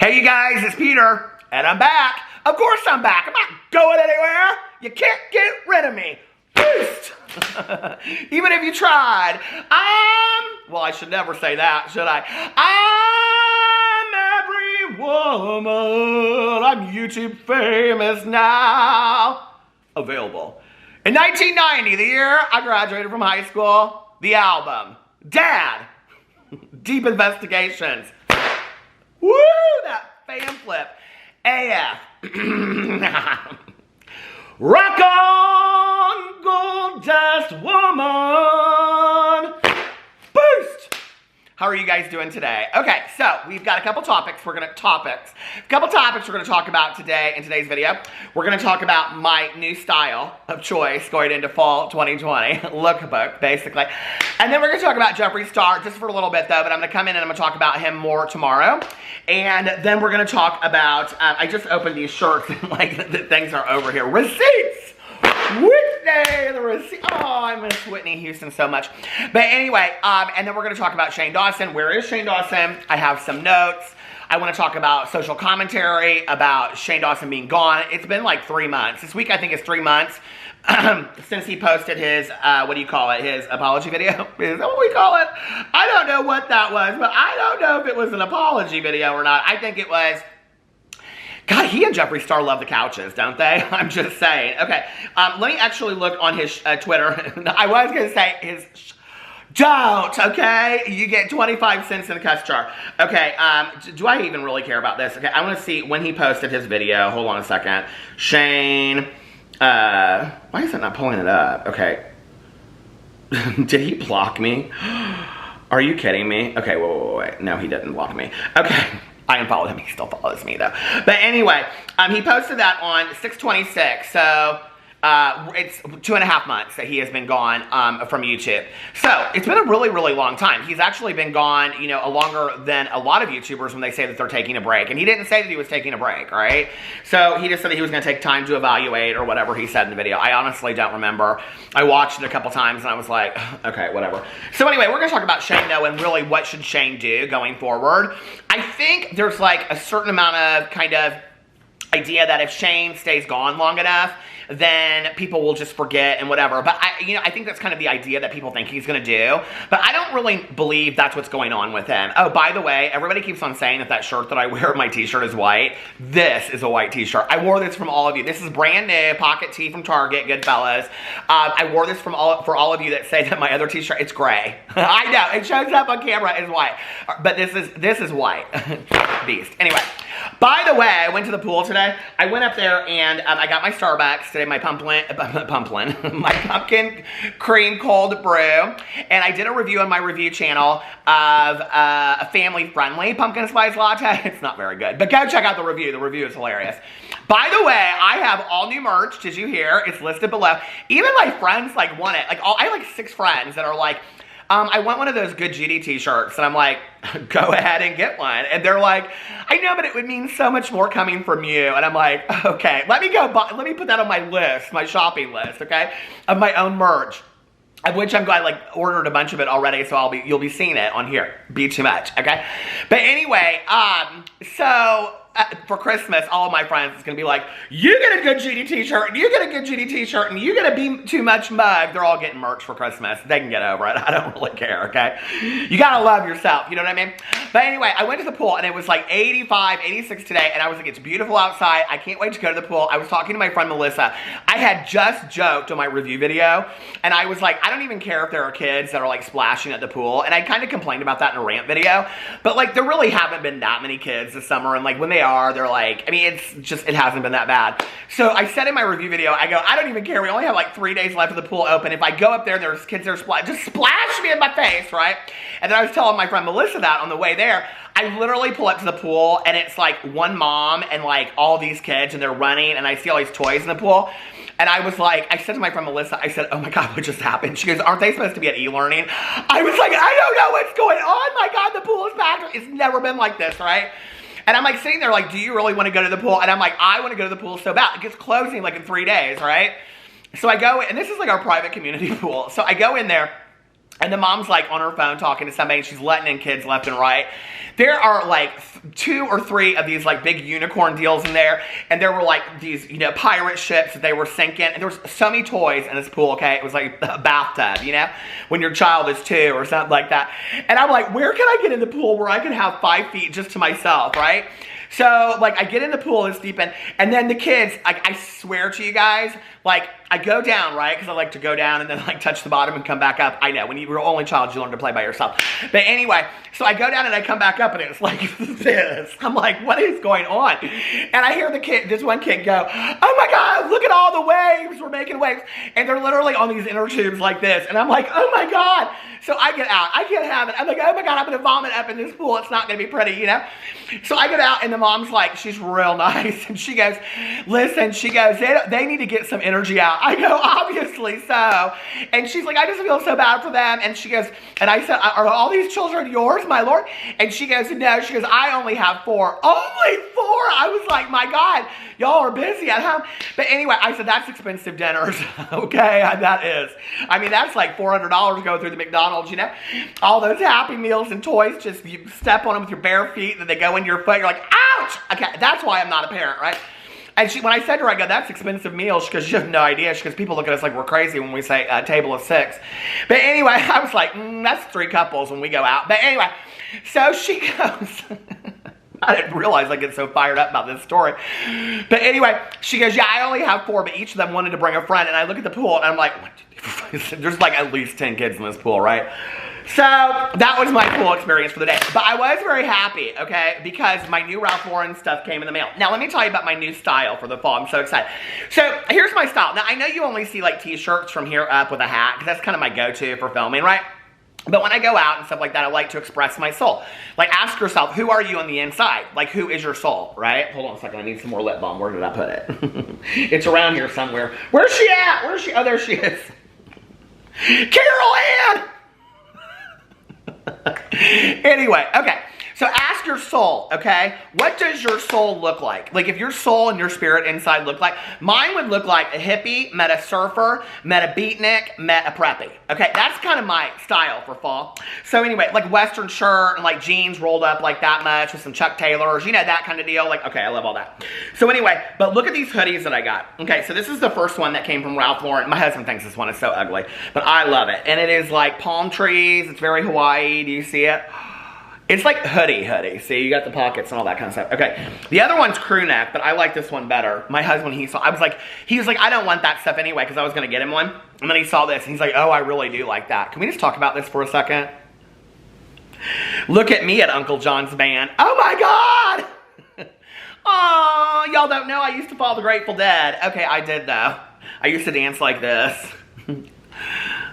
Hey you guys, it's Peter, and I'm back. Of course I'm back. I'm not going anywhere. You can't get rid of me. Boost! Even if you tried. Well, I should never say that, should I? I'm every woman. I'm YouTube famous now. Available. In 1990, the year I graduated from high school, the album, Dad, Deep Investigations. Woo! That fan flip. AF. Rock on, gold dust woman. Boost! How are you guys doing today? Okay, so we've got a couple topics we're gonna talk about today in today's video. We're gonna talk about my new style of choice going into fall 2020 lookbook, basically. And then we're gonna talk about Jeffree Star just for a little bit though, but I'm gonna come in and I'm gonna talk about him more tomorrow. And then we're gonna talk about, I just opened these shirts and like the things are over here. Receipts! Whitney, the receipt. Oh, I miss Whitney Houston so much. But anyway, and then we're going to talk about Shane Dawson. Where is Shane Dawson? I have some notes. I want to talk about social commentary about Shane Dawson being gone. It's been like 3 months. This week I think it's 3 months since he posted his, what do you call it? His apology video? Is that what we call it? I don't know what that was, but I don't know if it was an apology video or not. I think it was. God, he and Jeffree Star love the couches, don't they? I'm just saying. Okay, let me actually look on his Twitter. I was going to say his... Don't, okay? You get 25 cents in the cuss jar. Okay, do I even really care about this? Okay, I want to see when he posted his video. Hold on a second. Shane... why is it not pulling it up? Okay. Did he block me? Are you kidding me? Okay, wait. No, he didn't block me. Okay. I unfollowed him. He still follows me, though. But anyway, he posted that on 6/26. So, it's 2.5 months that he has been gone from YouTube. So, it's been a really, really long time. He's actually been gone, you know, longer than a lot of YouTubers when they say that they're taking a break. And he didn't say that he was taking a break, right? So, he just said that he was going to take time to evaluate or whatever he said in the video. I honestly don't remember. I watched it a couple times and I was like, okay, whatever. So, anyway, we're going to talk about Shane, though, and really what should Shane do going forward. I think there's like a certain amount of kind of idea that if Shane stays gone long enough, then people will just forget and whatever. But I think that's kind of the idea that people think he's going to do. But I don't really believe that's what's going on with him. Oh, by the way, everybody keeps on saying that shirt that I wear, my t-shirt is white. This is a white t-shirt. I wore this from all of you. This is brand new, pocket tee from Target, good fellas. I wore this for all of you that say that my other t-shirt, it's gray. I know, it shows up on camera as white. But this is white. Beast. Anyway, by the way, I went to the pool today. I went up there and I got my Starbucks today, my pumpkin cream cold brew, and I did a review on my review channel of a family-friendly pumpkin spice latte. It's not very good, but go check out the review. The review is hilarious. By the way, I have all new merch. Did you hear? It's listed below. Even my friends like want it. Like I have like 6 friends that are like, I want one of those Good GD t-shirts. And I'm like, go ahead and get one. And they're like, I know, but it would mean so much more coming from you. And I'm like, okay, let me put that on my list, my shopping list, okay? Of my own merch. Of which I like ordered a bunch of it already, so you'll be seeing it on here. Be too much, okay? But anyway, for Christmas, all of my friends is going to be like, you get a Good GD t-shirt, and you get a Good GD t-shirt, and you get a Be Too Much mug. They're all getting merch for Christmas. They can get over it. I don't really care, okay? You got to love yourself, you know what I mean? But anyway, I went to the pool, and it was like 85, 86 today, and I was like, it's beautiful outside. I can't wait to go to the pool. I was talking to my friend Melissa. I had just joked on my review video, and I was like, I don't even care if there are kids that are like splashing at the pool, and I kind of complained about that in a rant video, but like there really haven't been that many kids this summer, and like when they are, they're like, I mean, it hasn't been that bad. So I said in my review video, I go, I don't even care. We only have like 3 days left of the pool open. If I go up there and there's kids there just splash me in my face, right? And then I was telling my friend Melissa that on the way there. I literally pull up to the pool and it's like one mom and like all these kids and they're running and I see all these toys in the pool. And I was like, I said to my friend Melissa, I said, oh my God, what just happened? She goes, aren't they supposed to be at e-learning? I was like, I don't know what's going on. My God, the pool is packed. It's never been like this, right? And I'm like sitting there like, do you really want to go to the pool? And I'm like, I want to go to the pool so bad. It gets closing like in 3 days, right? So I go, and this is like our private community pool. So I go in there And the mom's like on her phone talking to somebody, and she's letting in kids left and right. There are like 2 or 3 of these like big unicorn deals in there. And there were like these, you know, pirate ships that they were sinking. And there was so many toys in this pool, okay? It was like a bathtub, you know, when your child is 2 or something like that. And I'm like, where can I get in the pool where I can have 5 feet just to myself, right? So, like, I get in the pool this deep end, and then the kids, I swear to you guys, like, I go down, right? Because I like to go down and then, like, touch the bottom and come back up. I know, when you're an only child, you learn to play by yourself. But anyway, so I go down and I come back up, and it's like this. I'm like, what is going on? And I hear this one kid go, oh my God, look at all the waves. We're making waves. And they're literally on these inner tubes like this. And I'm like, oh my God. So I get out. I can't have it. I'm like, oh my God, I'm going to vomit up in this pool. It's not going to be pretty, you know? So I get out, and the mom's like, she's real nice. And she goes, listen, she goes, they need to get some energy out. I go, obviously so. And she's like, I just feel so bad for them. And she goes, and I said, are all these children yours, my Lord? And she goes, no. She goes, I only have 4. Only 4? I was like, my God, y'all are busy at home. But anyway, I said, that's expensive dinners. Okay, that is. I mean, that's like $400 going through the McDonald's, you know? All those Happy Meals and toys, just you step on them with your bare feet, and they go into your foot. You're like, ouch! Okay, that's why I'm not a parent, right? And when I said to her, I go, that's expensive meals, because she has no idea. She goes, people look at us like we're crazy when we say a table of 6. But anyway, I was like, that's 3 couples when we go out. But anyway, so she goes, I didn't realize I get so fired up about this story. But anyway, she goes, yeah, I only have 4, but each of them wanted to bring a friend. And I look at the pool, and I'm like, there's like at least 10 kids in this pool, right? So that was my pool experience for the day. But I was very happy, okay, because my new Ralph Lauren stuff came in the mail. Now, let me tell you about my new style for the fall. I'm so excited. So here's my style. Now, I know you only see like t-shirts from here up with a hat, because that's kind of my go-to for filming, right? But when I go out and stuff like that, I like to express my soul. Like, ask yourself, who are you on the inside? Like, who is your soul, right? Hold on a second. I need some more lip balm. Where did I put it? It's around here somewhere. Where's she at? Where's she? Oh, there she is. Carol Ann! Anyway, okay. So ask your soul, okay? What does your soul look like? Like, if your soul and your spirit inside look like, mine would look like a hippie, met a surfer, met a beatnik, met a preppy. Okay, that's kind of my style for fall. So anyway, like Western shirt and like jeans rolled up like that much with some Chuck Taylors, you know, that kind of deal. Like, okay, I love all that. So anyway, but look at these hoodies that I got. Okay, so this is the first one that came from Ralph Lauren. My husband thinks this one is so ugly, but I love it. And it is like palm trees. It's very Hawaii. Do you see it? It's like hoodie. See, you got the pockets and all that kind of stuff. Okay, the other one's crew neck, but I like this one better. My husband, he was like, I don't want that stuff anyway, because I was going to get him one. And then he saw this, and he's like, oh, I really do like that. Can we just talk about this for a second? Look at me at Uncle John's band. Oh my God! Oh, y'all don't know I used to follow the Grateful Dead. Okay, I did though. I used to dance like this.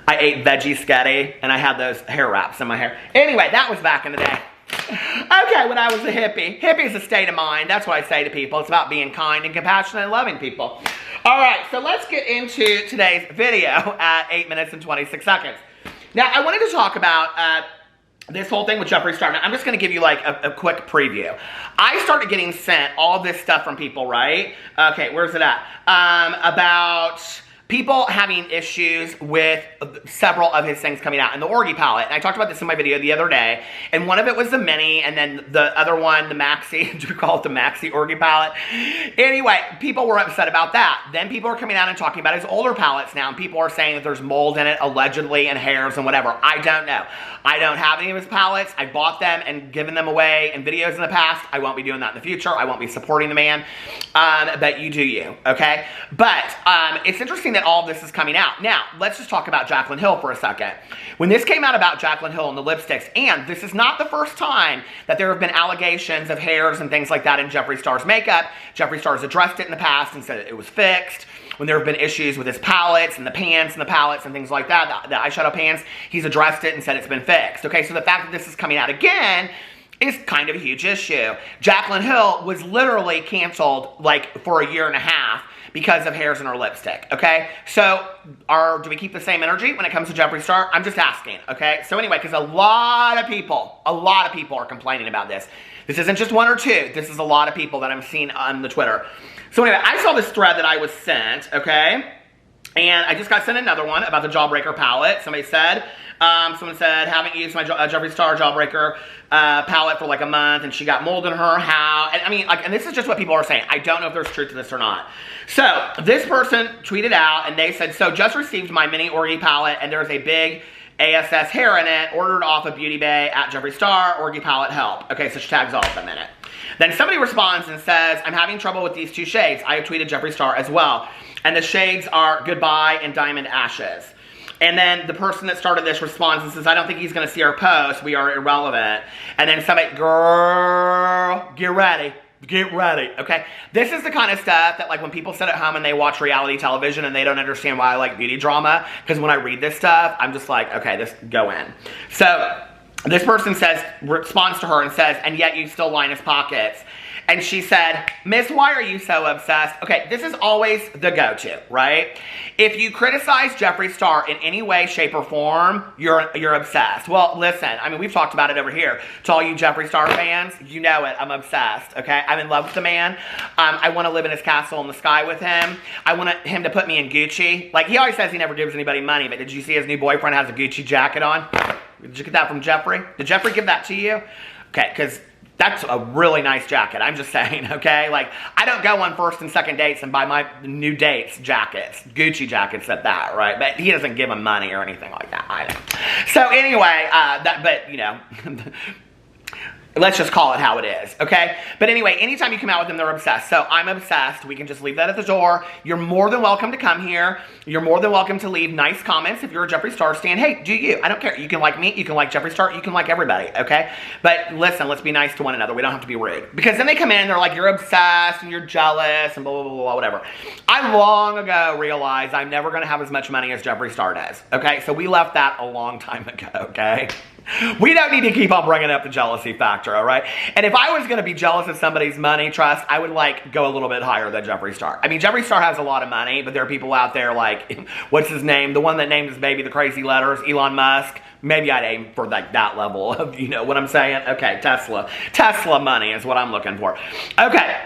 I ate veggie sketty, and I had those hair wraps in my hair. Anyway, that was back in the day. Okay, when I was a hippie. Hippie is a state of mind. That's what I say to people. It's about being kind and compassionate and loving people. All right, so let's get into today's video at 8 minutes and 26 seconds. Now, I wanted to talk about this whole thing with Jeffree Star. Now, I'm just going to give you like a quick preview. I started getting sent all this stuff from people, right? Okay, where's it at? About people having issues with several of his things coming out in the Orgy palette. And I talked about this in my video the other day. And one of it was the mini, and then the other one, the maxi. Do we call it the maxi Orgy palette? Anyway, people were upset about that. Then people are coming out and talking about his older palettes now. And people are saying that there's mold in it, allegedly, and hairs and whatever. I don't know. I don't have any of his palettes. I bought them and given them away in videos in the past. I won't be doing that in the future. I won't be supporting the man. But you do you, okay? But it's interesting that all of this is coming out. Now, let's just talk about Jaclyn Hill for a second. When this came out about Jaclyn Hill and the lipsticks, and this is not the first time that there have been allegations of hairs and things like that in Jeffree Star's makeup. Jeffree Star's addressed it in the past and said it was fixed. When there have been issues with his palettes and the pants and the palettes and things like that, the eyeshadow pants, he's addressed it and said it's been fixed. Okay, so the fact that this is coming out again is kind of a huge issue. Jaclyn Hill was literally canceled like for a year and a half because of hairs in her lipstick, okay? So, do we keep the same energy when it comes to Jeffree Star? I'm just asking, okay? So anyway, because a lot of people are complaining about this. This isn't just one or two. This is a lot of people that I'm seeing on the Twitter. So anyway, I saw this thread that I was sent, okay? And I just got sent another one about the Jawbreaker palette. Someone said, haven't used my Jeffree Star Jawbreaker palette for like a month, and she got mold in her. How? And I mean, like, and this is just what people are saying. I don't know if there's truth to this or not. So this person tweeted out, and they said, so just received my mini Orgy palette, and there's a big ASS hair in it, ordered off of Beauty Bay at Jeffree Star, Orgy palette help. Okay, so she tags all of them in it. Then somebody responds and says, I'm having trouble with these two shades. I have tweeted Jeffree Star as well. And the shades are Goodbye and Diamond Ashes. And then the person that started this responds and says, I don't think he's going to see our post. We are irrelevant. And then somebody, girl, get ready. Get ready, okay? This is the kind of stuff that, like, when people sit at home and they watch reality television and they don't understand why I like beauty drama, because when I read this stuff, I'm just like, okay, this, go in. So this person says, responds to her and says, and yet you still line his pockets. And she said, Miss, why are you so obsessed? Okay, this is always the go-to, right? If you criticize Jeffree Star in any way, shape, or form, you're obsessed. Well, listen, I mean, we've talked about it over here. To all you Jeffree Star fans, you know it, I'm obsessed, okay? I'm in love with the man. I want to live in his castle in the sky with him. I want him to put me in Gucci. Like, he always says he never gives anybody money, but did you see his new boyfriend has a Gucci jacket on? Did you get that from Jeffree? Did Jeffree give that to you? Okay, because that's a really nice jacket. I'm just saying, okay? Like, I don't go on first and second dates and buy my new dates jackets. Gucci jackets at that, right? But he doesn't give them money or anything like that either. So anyway, but, you know, let's just call it how it is, okay? But anyway, anytime you come out with them, they're obsessed. So I'm obsessed. We can just leave that at the door. You're more than welcome to come here. You're more than welcome to leave nice comments if you're a Jeffree Star stan. Hey, do you? I don't care. You can like me. You can like Jeffree Star. You can like everybody, okay? But listen, let's be nice to one another. We don't have to be rude. Because then they come in, they're like, you're obsessed and you're jealous and blah, blah, blah, blah, whatever. I long ago realized I'm never going to have as much money as Jeffree Star does, okay? So we left that a long time ago, okay? We don't need to keep on bringing up the jealousy factor, all right? And if I was going to be jealous of somebody's money, trust, I would, like, go a little bit higher than Jeffree Star. I mean, Jeffree Star has a lot of money, but there are people out there like, what's his name? The one that named his baby the crazy letters, Elon Musk. Maybe I'd aim for, like, that level of, you know what I'm saying? Okay, Tesla. Tesla money is what I'm looking for. Okay.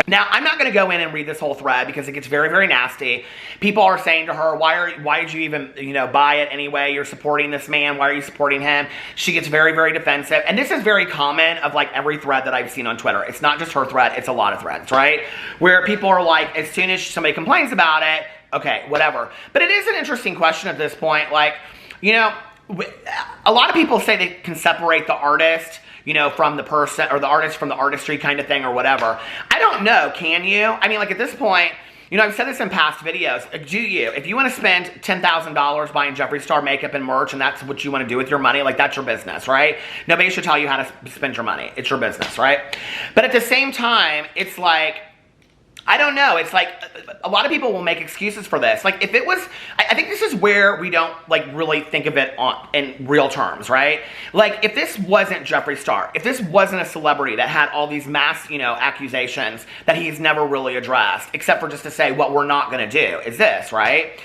Now, I'm not going to go in and read this whole thread because it gets very, very nasty. People are saying to her, why did you even, you know, buy it anyway? You're supporting this man. Why are you supporting him? She gets very, very defensive. And this is very common of, like, every thread that I've seen on Twitter. It's not just her thread. It's a lot of threads, right? Where people are like, as soon as somebody complains about it, okay, whatever. But it is an interesting question at this point. Like, you know, a lot of people say they can separate the artist, you know, from the person, or the artist from the artistry kind of thing or whatever. I don't know, can you? I mean, like, at this point, you know, I've said this in past videos. Do you? If you want to spend $10,000 buying Jeffree Star makeup and merch and that's what you want to do with your money, like, that's your business, right? Nobody should tell you how to spend your money. It's your business, right? But at the same time, it's like, I don't know. It's like, a lot of people will make excuses for this. Like, if it was, I think this is where we don't, like, really think of it in real terms, right? Like, if this wasn't Jeffree Star, if this wasn't a celebrity that had all these mass, you know, accusations that he's never really addressed, except for just to say, what we're not going to do is this, right?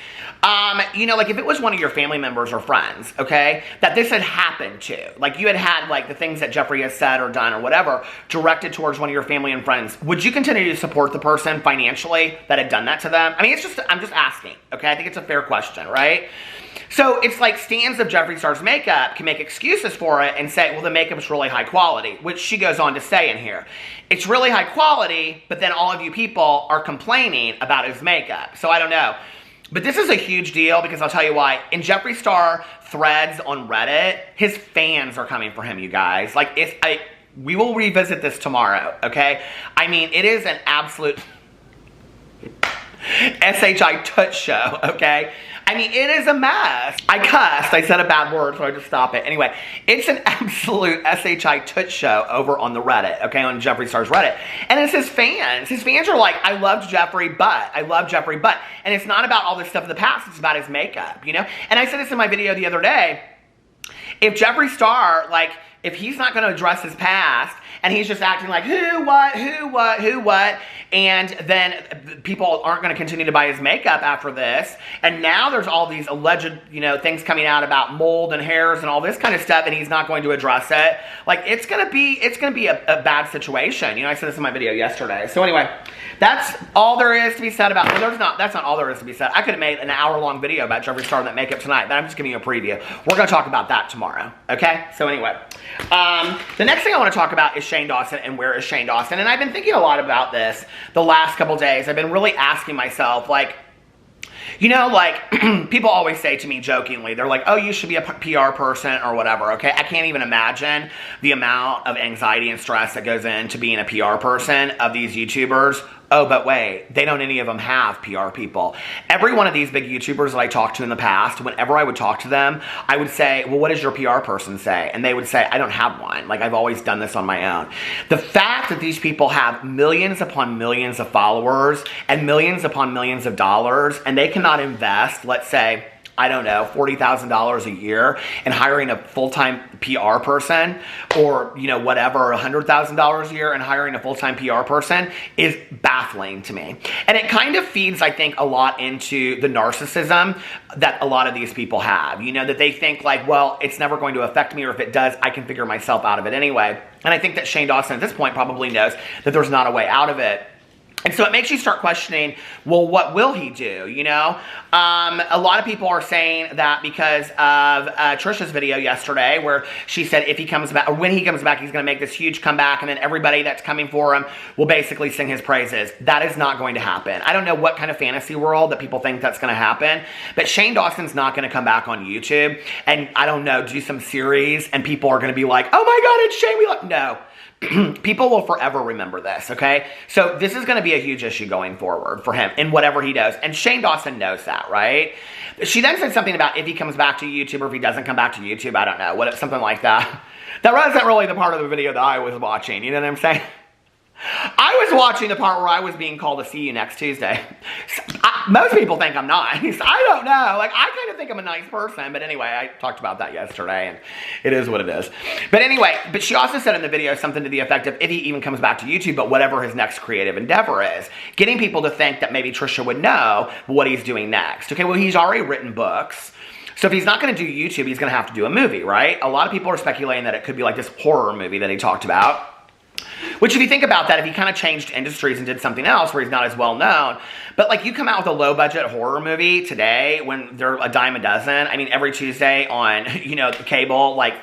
You know, like, if it was one of your family members or friends, okay, that this had happened to, like, you had, like, the things that Jeffree has said or done or whatever directed towards one of your family and friends, would you continue to support the person financially that had done that to them? I mean, I'm just asking, okay? I think it's a fair question, right? So it's like stans of Jeffree Star's makeup can make excuses for it and say, well, the makeup's really high quality, which she goes on to say in here. It's really high quality, but then all of you people are complaining about his makeup. So I don't know. But this is a huge deal because I'll tell you why. In Jeffree Star threads on Reddit, his fans are coming for him, you guys. Like, we will revisit this tomorrow, okay? I mean, it is an absolute SHI toot show, okay? I mean, it is a mess. I cussed. I said a bad word, so I just stop it. Anyway, it's an absolute SHI toot show over on the Reddit, okay, on Jeffree Star's Reddit. And it's his fans. His fans are like, I loved Jeffree, but. I love Jeffree, but. And it's not about all this stuff in the past. It's about his makeup, you know? And I said this in my video the other day. If Jeffree Star, like, if he's not going to address his past, And he's just acting like, who, what? And then people aren't going to continue to buy his makeup after this. And now there's all these alleged, things coming out about mold and hairs and all this kind of stuff, and he's not going to address it. Like, it's going to be a bad situation. I said this in my video yesterday. So anyway, that's all there is to be said about, that's not all there is to be said. I could have made an hour-long video about Jeffree starting that makeup tonight, but I'm just giving you a preview. We're going to talk about that tomorrow, okay? So anyway, the next thing I want to talk about is Shane Dawson and where is Shane Dawson. And I've been thinking a lot about this the last couple days. I've been really asking myself, like, people always say to me jokingly, they're like, oh, you should be a PR person or whatever, okay? I can't even imagine the amount of anxiety and stress that goes into being a PR person of these YouTubers. Oh, but wait, any of them have PR people. Every one of these big YouTubers that I talked to in the past, whenever I would talk to them, I would say, well, what does your PR person say? And they would say, I don't have one. Like, I've always done this on my own. The fact that these people have millions upon millions of followers and millions upon millions of dollars, and they cannot invest, let's say, I don't know, $40,000 a year and hiring a full-time PR person, or, whatever, $100,000 a year and hiring a full-time PR person is baffling to me. And it kind of feeds, I think, a lot into the narcissism that a lot of these people have, that they think like, well, it's never going to affect me, or if it does, I can figure myself out of it anyway. And I think that Shane Dawson at this point probably knows that there's not a way out of it. And so it makes you start questioning, well, what will he do, A lot of people are saying that because of Trisha's video yesterday, where she said if he comes back, or when he comes back, he's going to make this huge comeback, and then everybody that's coming for him will basically sing his praises. That is not going to happen. I don't know what kind of fantasy world that people think that's going to happen, but Shane Dawson's not going to come back on YouTube and, I don't know, do some series, and people are going to be like, oh my God, it's Shane. No. People will forever remember this, okay? So this is going to be a huge issue going forward for him in whatever he does. And Shane Dawson knows that, right? She then said something about if he comes back to YouTube or if he doesn't come back to YouTube. I don't know. Something like that. That wasn't really the part of the video that I was watching. You know what I'm saying? I was watching the part where I was being called to see you next Tuesday. Most people think I'm nice. I don't know. Like, I kind of think I'm a nice person. But anyway, I talked about that yesterday, and it is what it is. But anyway, but she also said in the video something to the effect of if he even comes back to YouTube, but whatever his next creative endeavor is, getting people to think that maybe Trisha would know what he's doing next. Okay, well, he's already written books. So if he's not going to do YouTube, he's going to have to do a movie, right? A lot of people are speculating that it could be like this horror movie that he talked about. Which, if you think about that, if he kind of changed industries and did something else where he's not as well known, but like you come out with a low budget horror movie today when they're a dime a dozen. I mean, every Tuesday on, cable, like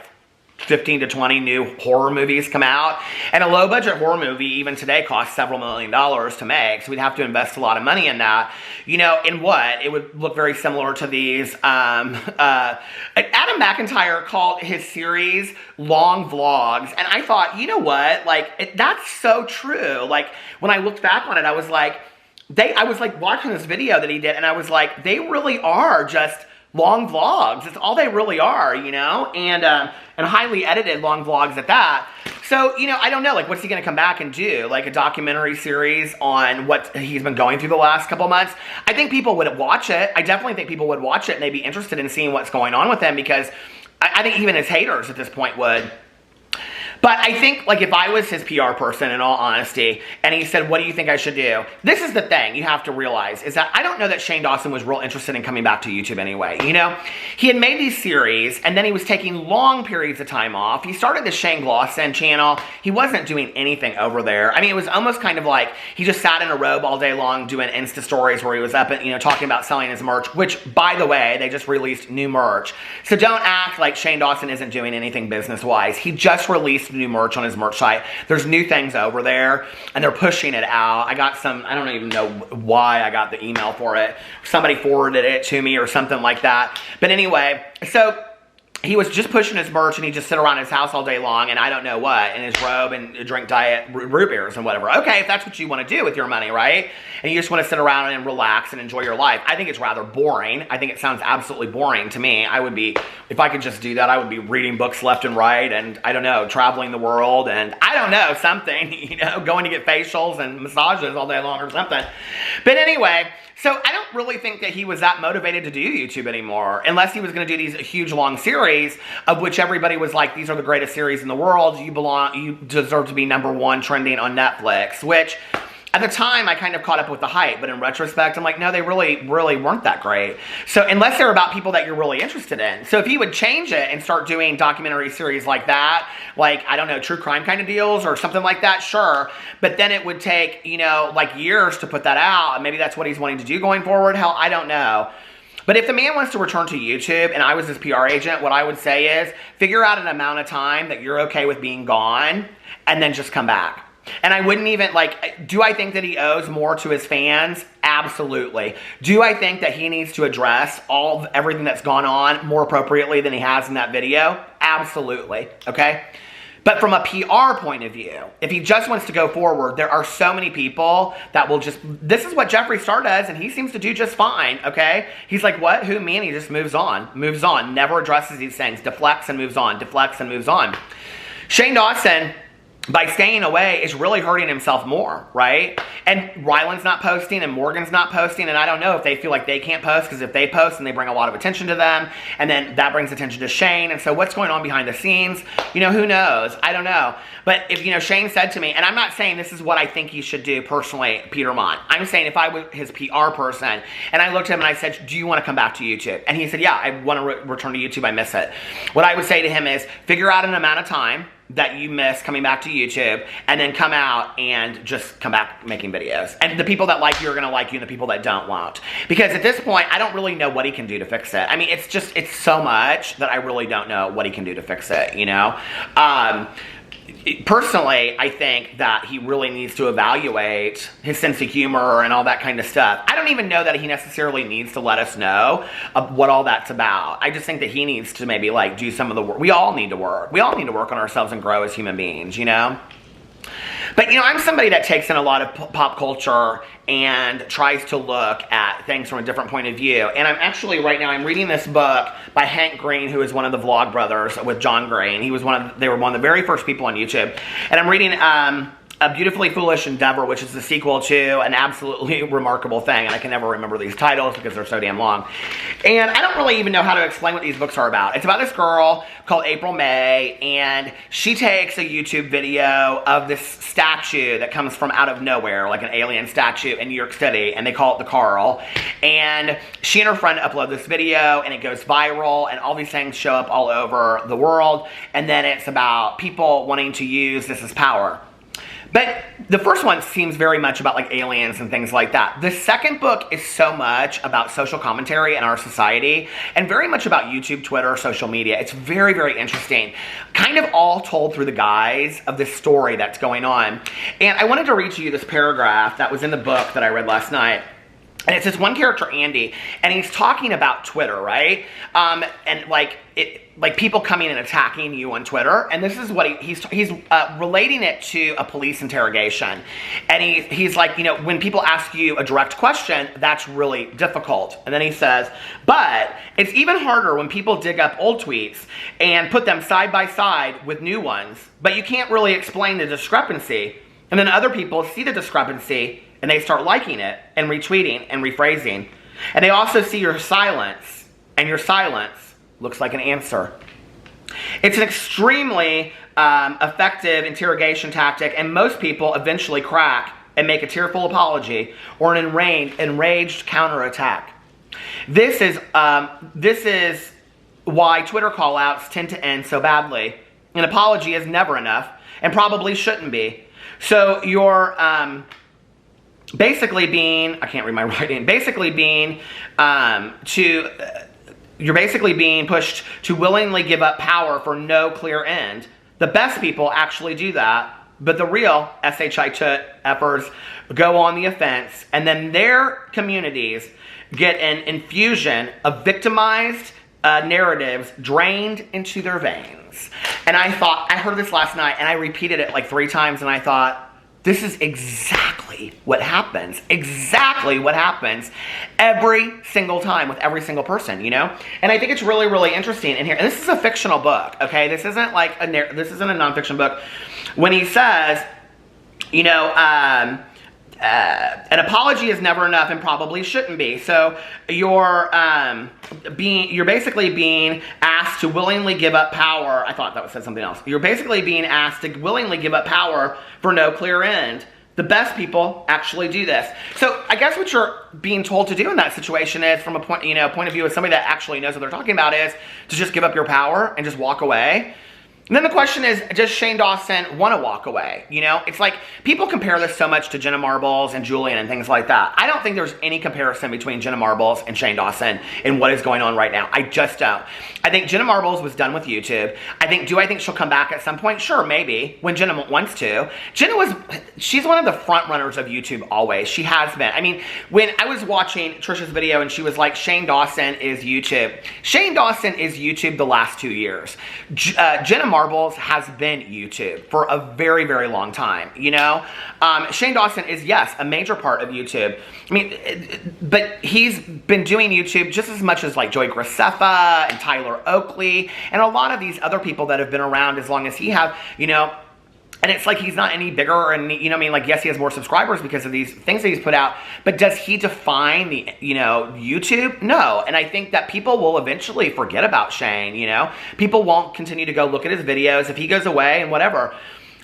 15 to 20 new horror movies come out. And a low budget horror movie even today costs several $1 million to make. So we'd have to invest a lot of money in that. In what? It would look very similar to these. Adam McIntyre called his series long vlogs. And I thought, you know what? Like, that's so true. Like, when I looked back on it, I was like watching this video that he did, and I was like, they really are just long vlogs. It's all they really are, and highly edited long vlogs at that. So, I don't know, like, what's he going to come back and do? Like a documentary series on what he's been going through the last couple months? I think people would watch it. I definitely think people would watch it, and they'd be interested in seeing what's going on with him, because I think even his haters at this point would. But I think, like, if I was his PR person, in all honesty, and he said, what do you think I should do? This is the thing you have to realize, is that I don't know that Shane Dawson was real interested in coming back to YouTube anyway, He had made these series, and then he was taking long periods of time off. He started the Shane Glosson channel. He wasn't doing anything over there. I mean, it was almost kind of like he just sat in a robe all day long doing Insta stories where he was up and, talking about selling his merch, which, by the way, they just released new merch. So don't act like Shane Dawson isn't doing anything business-wise. He just released new merch on his merch site. There's new things over there, and they're pushing it out. I got some, I don't even know why I got the email for it. Somebody forwarded it to me or something like that. But anyway, so he was just pushing his merch, and he just sit around his house all day long, and I don't know what, in his robe, and drink diet root beers and whatever. Okay, if that's what you want to do with your money, right? And you just want to sit around and relax and enjoy your life. I think it's rather boring. I think it sounds absolutely boring to me. I would be, if I could just do that, I would be reading books left and right, and I don't know, traveling the world, and I don't know, something, going to get facials and massages all day long or something. But anyway, so I don't really think that he was that motivated to do YouTube anymore, unless he was going to do these huge long series. series, of which everybody was like, these are the greatest series in the world. You deserve to be #1 trending on Netflix, which at the time I kind of caught up with the hype, but in retrospect, I'm like, no, they really weren't that great. So unless they're about people that you're really interested in. So if he would change it and start doing documentary series like that, like, I don't know, true crime kind of deals or something like that, sure. But then it would take, you know, like years to put that out. And maybe that's what he's wanting to do going forward. Hell, I don't know. But if the man wants to return to YouTube and I was his PR agent, what I would say is figure out an amount of time that you're okay with being gone and then just come back. And I wouldn't even, like, do I think that he owes more to his fans? Absolutely. Do I think that he needs to address everything that's gone on more appropriately than he has in that video? Absolutely. Okay? But from a PR point of view, if he just wants to go forward, there are so many people that will just, this is what Jeffree Star does, and he seems to do just fine, okay? He's like, what? Who? Me? And he just moves on, never addresses these things, deflects and moves on, deflects and moves on. Shane Dawson, by staying away, is really hurting himself more, right? And Ryland's not posting and Morgan's not posting, and I don't know if they feel like they can't post, because if they post, then they bring a lot of attention to them, and then that brings attention to Shane, and so what's going on behind the scenes? You know, who knows? I don't know. But if, you know, Shane said to me, and I'm not saying this is what I think he should do personally, Peter Monn. I'm saying if I was his PR person, and I looked at him and I said, do you want to come back to YouTube? And he said, yeah, I want to return to YouTube, I miss it. What I would say to him is, figure out an amount of time that you miss coming back to YouTube, and then come out and just come back making videos. And the people that like you are going to like you, and the people that don't won't. Because at this point, I don't really know what he can do to fix it. I mean, it's so much that I really don't know what he can do to fix it, you know? Personally, I think that he really needs to evaluate his sense of humor and all that kind of stuff. I don't even know that he necessarily needs to let us know what all that's about. I just think that he needs to maybe, like, do some of the work. We all need to work. We all need to work on ourselves and grow as human beings, you know? But, you know, I'm somebody that takes in a lot of pop culture and tries to look at things from a different point of view. And I'm actually, right now, I'm reading this book by Hank Green, who is one of the Vlog Brothers with John Green. They were one of the very first people on YouTube. And I'm reading A Beautifully Foolish Endeavor, which is the sequel to an absolutely remarkable thing, and I can never remember these titles because they're so damn long. And I don't really even know how to explain what these books are about. It's about this girl called April May, and she takes a YouTube video of this statue that comes from out of nowhere, like an alien statue in New York City, and they call it the Carl. And she and her friend upload this video, and it goes viral, and all these things show up all over the world, and then it's about people wanting to use this as power. But the first one seems very much about, like, aliens and things like that. The second book is so much about social commentary in our society, and very much about YouTube, Twitter, social media. It's very, very interesting. Kind of all told through the guise of this story that's going on. And I wanted to read to you this paragraph that was in the book that I read last night. And it says, one character, Andy, and he's talking about Twitter, right? And like people coming and attacking you on Twitter. And this is what he's relating it to a police interrogation. And he's like, you know, when people ask you a direct question, that's really difficult. And then he says, but it's even harder when people dig up old tweets and put them side by side with new ones. But you can't really explain the discrepancy. And then other people see the discrepancy and they start liking it and retweeting and rephrasing. And they also see your silence, and your silence looks like an answer. It's an extremely effective interrogation tactic, and most people eventually crack and make a tearful apology or an enraged counterattack. This is why Twitter callouts tend to end so badly. An apology is never enough, and probably shouldn't be. So you're basically being, I can't read my writing, you're basically being pushed to willingly give up power for no clear end. The best people actually do that, but the real SHI-effers go on the offense, and then their communities get an infusion of victimized narratives drained into their veins. And I heard this last night, and I repeated it like 3 times, and I thought, this is exactly what happens. Exactly what happens every single time with every single person, you know? And I think it's really, really interesting in here. And this is a fictional book, okay? This isn't like this isn't a nonfiction book. When he says, you know, an apology is never enough and probably shouldn't be. So you're basically being asked to willingly give up power. I thought that said something else. You're basically being asked to willingly give up power for no clear end. The best people actually do this. So I guess what you're being told to do in that situation is, from a point of view of somebody that actually knows what they're talking about, is to just give up your power and just walk away. And then the question is, does Shane Dawson want to walk away? It's like people compare this so much to Jenna Marbles and Julian and things like that. I don't think there's any comparison between Jenna Marbles and Shane Dawson in what is going on right now. I just don't. I think Jenna Marbles was done with YouTube. Do I think she'll come back at some point? Sure, maybe, when Jenna wants to. She's one of the front runners of YouTube always. She has been. I mean, when I was watching Trisha's video and she was like, Shane Dawson is YouTube. Shane Dawson is YouTube the last 2 years. Jenna Marbles has been YouTube for a very, very long time, Shane Dawson is, yes, a major part of YouTube. I mean, but he's been doing YouTube just as much as like Joey Graceffa and Tyler Oakley and a lot of these other people that have been around as long as he have, And it's like he's not any bigger, and yes, he has more subscribers because of these things that he's put out, but does he define the, YouTube? No. And I think that people will eventually forget about Shane, People won't continue to go look at his videos if he goes away and whatever.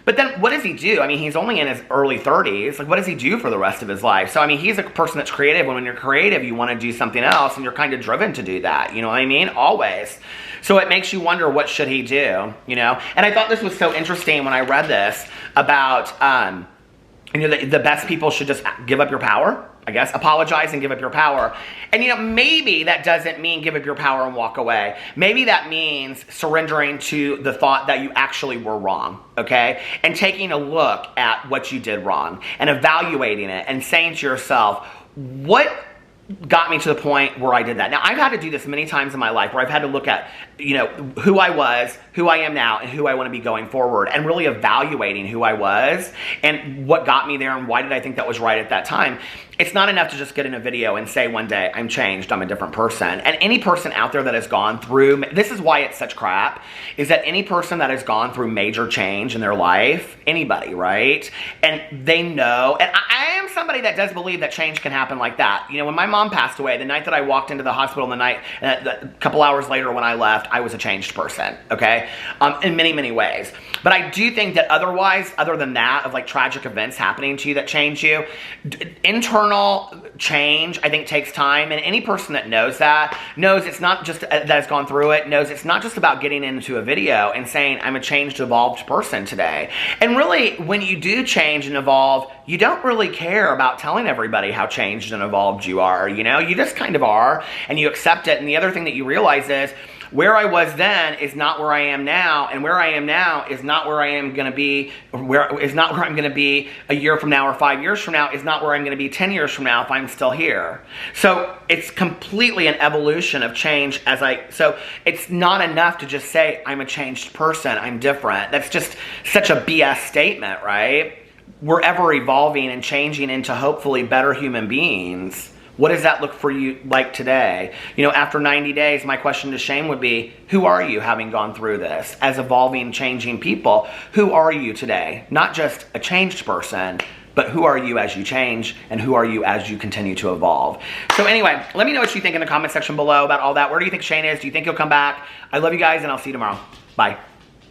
But then what does he do? I mean, he's only in his early 30s. Like, what does he do for the rest of his life? So, I mean, he's a person that's creative. When you're creative, you want to do something else, and you're kind of driven to do that. You know what I mean? Always. So it makes you wonder, what should he do? And I thought this was so interesting when I read this about, the best people should just give up your power. I guess, apologize and give up your power. And, maybe that doesn't mean give up your power and walk away. Maybe that means surrendering to the thought that you actually were wrong, okay? And taking a look at what you did wrong and evaluating it and saying to yourself, what got me to the point where I did that? Now, I've had to do this many times in my life where I've had to look at, who I was, who I am now, and who I want to be going forward, and really evaluating who I was and what got me there and why did I think that was right at that time. It's not enough to just get in a video and say one day, I'm changed, I'm a different person. And any person out there that has gone through, this is why it's such crap, is that any person that has gone through major change in their life, anybody, right? And they know, and I am somebody that does believe that change can happen like that. When my mom passed away, the night that I walked into the hospital, a couple hours later when I left, I was a changed person, okay? In many, many ways. But I do think that otherwise, other than that, of like tragic events happening to you that change you, internal change, I think, takes time. And any person that knows it's not just, that has gone through it, knows it's not just about getting into a video and saying, I'm a changed, evolved person today. And really, when you do change and evolve, you don't really care about telling everybody how changed and evolved you are, You just kind of are, and you accept it. And the other thing that you realize is, where I was then is not where I am now, and where I am now is not where I am going to be, is not where I'm going to be a year from now or 5 years from now, is not where I'm going to be 10 years from now if I'm still here. So it's completely an evolution of change so it's not enough to just say, I'm a changed person, I'm different. That's just such a BS statement, right? We're ever evolving and changing into hopefully better human beings. What does that look for you like today? After 90 days, my question to Shane would be, who are you having gone through this? As evolving, changing people, who are you today? Not just a changed person, but who are you as you change, and who are you as you continue to evolve? So anyway, let me know what you think in the comment section below about all that. Where do you think Shane is? Do you think he'll come back? I love you guys, and I'll see you tomorrow. Bye.